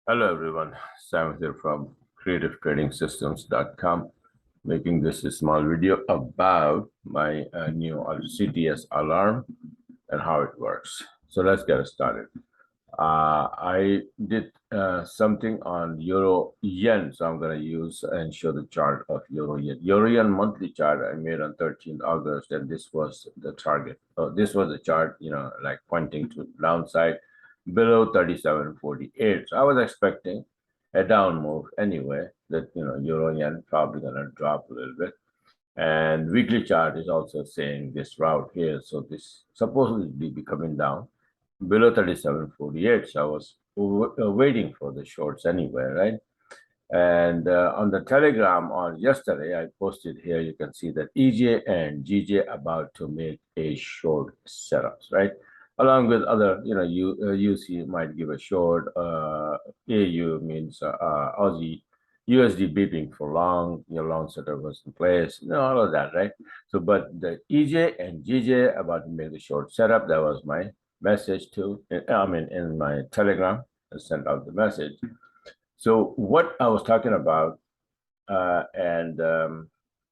Hello everyone, Sam here from creativetradingsystems.com, making this a small video about my new CTS alarm and how it works. So let's get started. I did something on Euro Yen, so I'm going to use and show the chart of Euro Yen. Euro Yen monthly chart I made on 13th August, and this was the target. This was the chart, like pointing to downside below 37.48. So I was expecting a down move anyway, that Euro Yen probably going to drop a little bit. And weekly chart is also saying this route here. So this supposedly be coming down below 37.48. So I was waiting for the shorts anyway, right? And on the Telegram on yesterday, I posted here, you can see that EJ and GJ about to make a short setups, right? Along with other, UC might give a short, AU means Aussie, USD beeping for long, your long setup was in place, all of that, right? So, but the EJ and GJ about to make the short setup, that was my message to, in my Telegram, I sent out the message. So what I was talking about and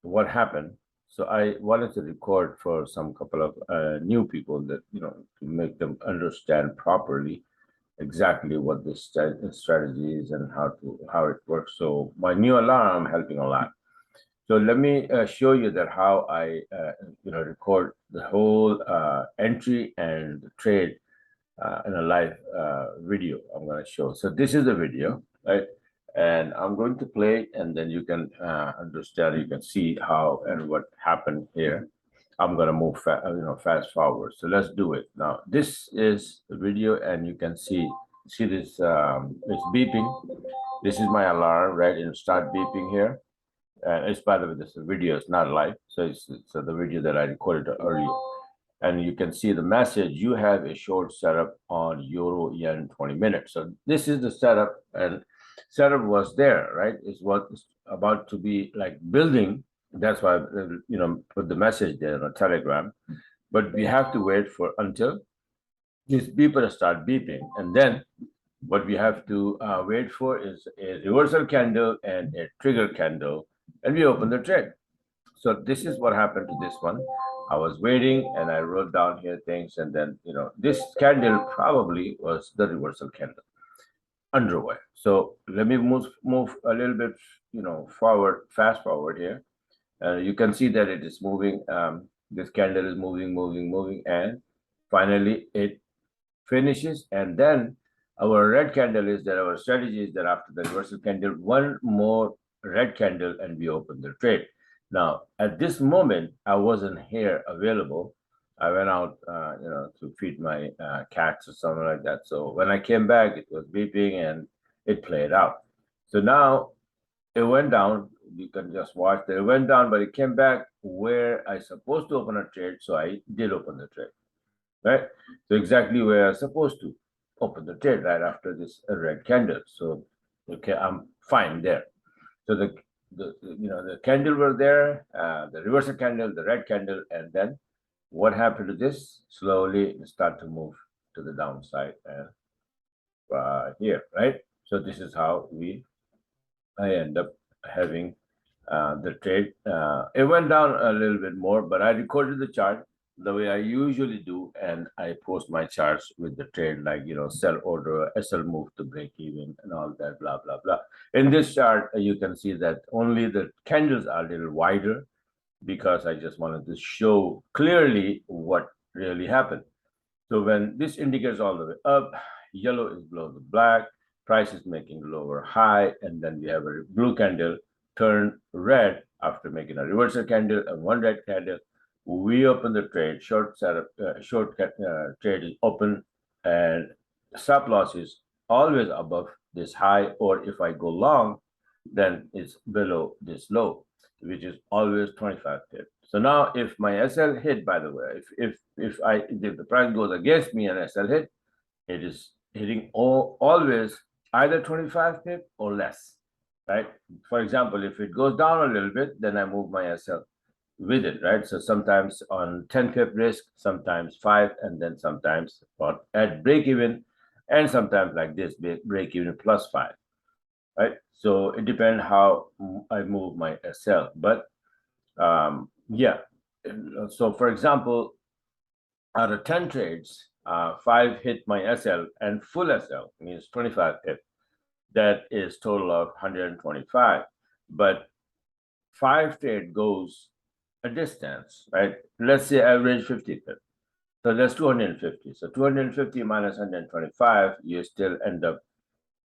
what happened. So I wanted to record for some couple of new people that to make them understand properly exactly what this strategy is and how it works. So my new alarm helping a lot. So let me show you that how I record the whole entry and the trade in a live video I'm going to show. So this is the video, right? And I'm going to play, and then you can understand, you can see how and what happened here. I'm going to move fast forward. So let's do it. Now, this is the video, and you can see this, it's beeping. This is my alarm, right? It'll start beeping here. And it's, by the way, this video is not live. So it's the video that I recorded earlier. And you can see the message, you have a short setup on Euro Yen 20 minutes. So this is the setup, and setup was there, right? It's what's about to be like building. That's why, put the message there on a Telegram. But we have to wait for until these beepers start beeping. And then what we have to wait for is a reversal candle and a trigger candle, and we open the trade. So this is what happened to this one. I was waiting and I wrote down here things, and then this candle probably was the reversal candle underway. So let me move a little bit forward, fast forward here. You can see that it is moving. This candle is moving, and finally it finishes. And then our red candle is that our strategy is that after the reversal candle, one more red candle, and we open the trade. Now, at this moment, I wasn't here available. I went out, to feed my cats or something like that. So when I came back, it was beeping and it played out. So now it went down. You can just watch that it went down, but it came back where I supposed to open a trade. So I did open the trade, right? So exactly where I was supposed to open the trade right after this red candle. So, okay, I'm fine there. So the candle were there, the reversal candle, the red candle, and then what happened to this? Slowly it start to move to the downside and here, right? So this is how I end up having the trade. It went down a little bit more, but I recorded the chart the way I usually do, and I post my charts with the trade, like sell order, SL move to break even, and all that, blah blah blah. In this chart, you can see that only the candles are a little wider because I just wanted to show clearly what really happened. So when this indicates all the way up, yellow is below the black, price is making lower high, and then we have a blue candle turn red after making a reversal candle and one red candle. We open the trade, short setup, trade is open, and stop loss is always above this high, or if I go long, then it's below this low, which is always 25 pips. So now if my SL hit, by the way, if the price goes against me and SL hit, it is hitting always either 25 pip or less, right? For example, if it goes down a little bit, then I move my SL with it, right? So sometimes on 10 pip risk, sometimes 5, and then sometimes at break even, and sometimes like this, break even +5, right? So it depends how I move my SL. But yeah, so for example, out of 10 trades, 5 hit my SL, and full SL means 25 pip. That is total of 125. But 5 trade goes a distance, right? Let's say average 50 pip. So that's 250. So 250 minus 125, you still end up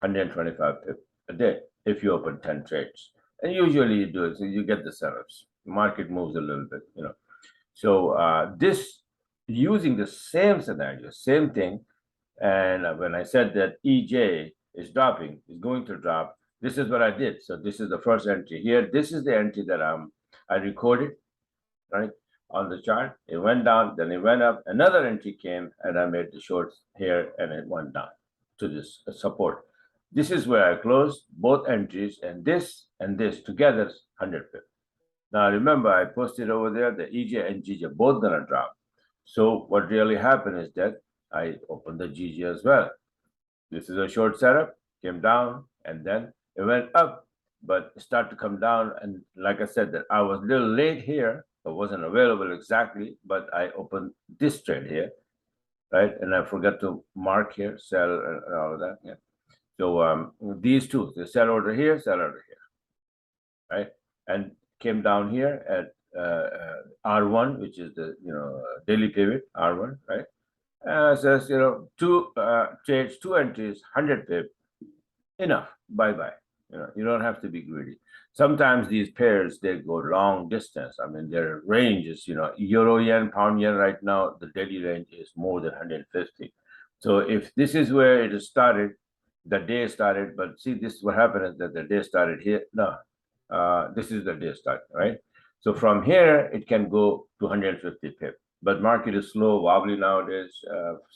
125 pip a day if you open 10 trades. And usually you do it, so you get the setups. The market moves a little bit, you know. So this, using the same scenario, same thing. And when I said that EJ is dropping, is going to drop, this is what I did. So this is the first entry here. This is the entry that I recorded, right, on the chart. It went down, then it went up. Another entry came, and I made the shorts here, and it went down to this support. This is where I closed both entries, and this together is 100 pip. Now remember, I posted over there the EJ and GJ both gonna drop. So what really happened is that I opened the GJ as well. This is a short setup, came down, and then it went up, but start to come down. And like I said, that I was a little late here. It wasn't available exactly, but I opened this trade here, right? And I forgot to mark here, sell, and all of that. Yeah. So these two, the sell order here, sell order here, right? And came down here at R1, which is the daily pivot R1, right? Says two trades, 2 entries, 100 pip, enough. Bye bye. You don't have to be greedy. Sometimes these pairs they go long distance. I mean, their range is euro yen, pound yen. Right now, the daily range is more than 150. So if this is where it started, the day started. But see, this is what happened is that the day started here. No, this is the day start, right? So from here, it can go to 150 pip. But market is slow, wobbly nowadays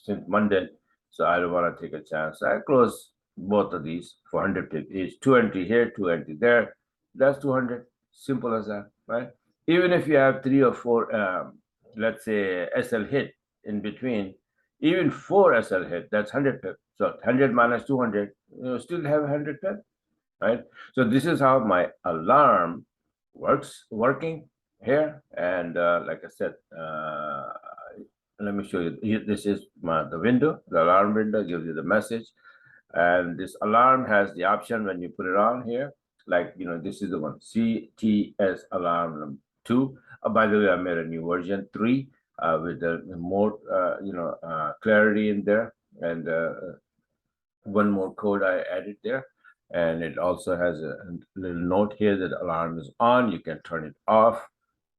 since Monday. So I don't want to take a chance. I close both of these for 100 pip each. 2 entry here, 2 entry there. That's 200. Simple as that, right? Even if you have 3 or 4, let's say SL hit in between, even 4 SL hit, that's 100 pip. So 100 minus 200, you still have 100 pip, right? So this is how my alarm working here. And like I said, let me show you. This is the window. The alarm window gives you the message. And this alarm has the option when you put it on here, like, this is the one, CTS Alarm 2. By the way, I made a new version 3 with the more, clarity in there. And one more code I added there. And it also has a little note here that the alarm is on. You can turn it off.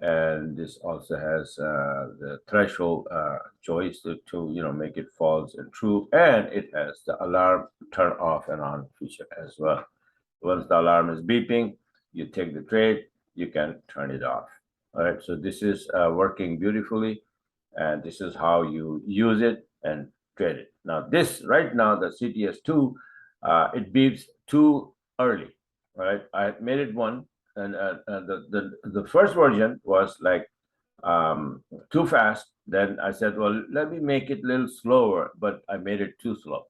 And this also has the threshold choice to make it false and true. And it has the alarm turn off and on feature as well. Once the alarm is beeping, you take the trade, you can turn it off. All right, so this is working beautifully. And this is how you use it and trade it. Now this right now, the CTS2, it beeps too early. Right, I made it one, and the first version was like too fast. Then I said, well, let me make it a little slower, but I made it too slow.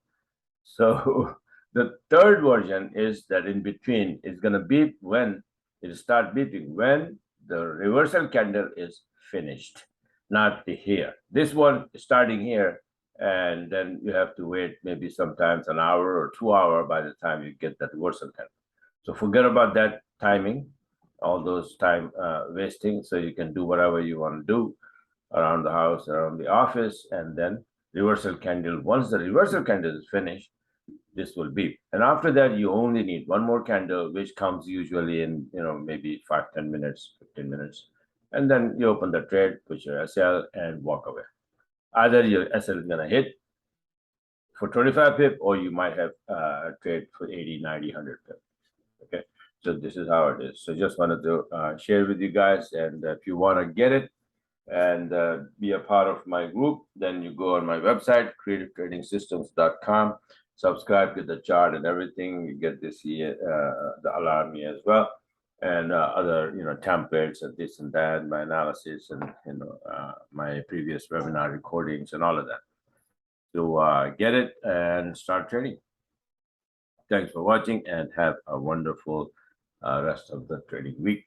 So the third version is that in between, it's gonna beep when it start beeping when the reversal candle is finished, not here. This one is starting here, and then you have to wait maybe sometimes an hour or 2 hours by the time you get that reversal candle. So forget about that timing, all those time wasting. So you can do whatever you want to do around the house, around the office, and then reversal candle. Once the reversal candle is finished, this will beep. And after that, you only need one more candle, which comes usually in, maybe 5-10 minutes, 15 minutes. And then you open the trade, put your SL, and walk away. Either your SL is going to hit for 25 pip, or you might have a trade for 80, 90, 100 pip. Okay, so this is how it is. So just wanted to share with you guys. And if you want to get it and be a part of my group, then you go on my website, creativetradingsystems.com. Subscribe to the chart and everything. You get this here, the alarm here as well, and other templates and this and that, my analysis, and my previous webinar recordings and all of that. to get it and start trading. Thanks for watching and have a wonderful rest of the trading week.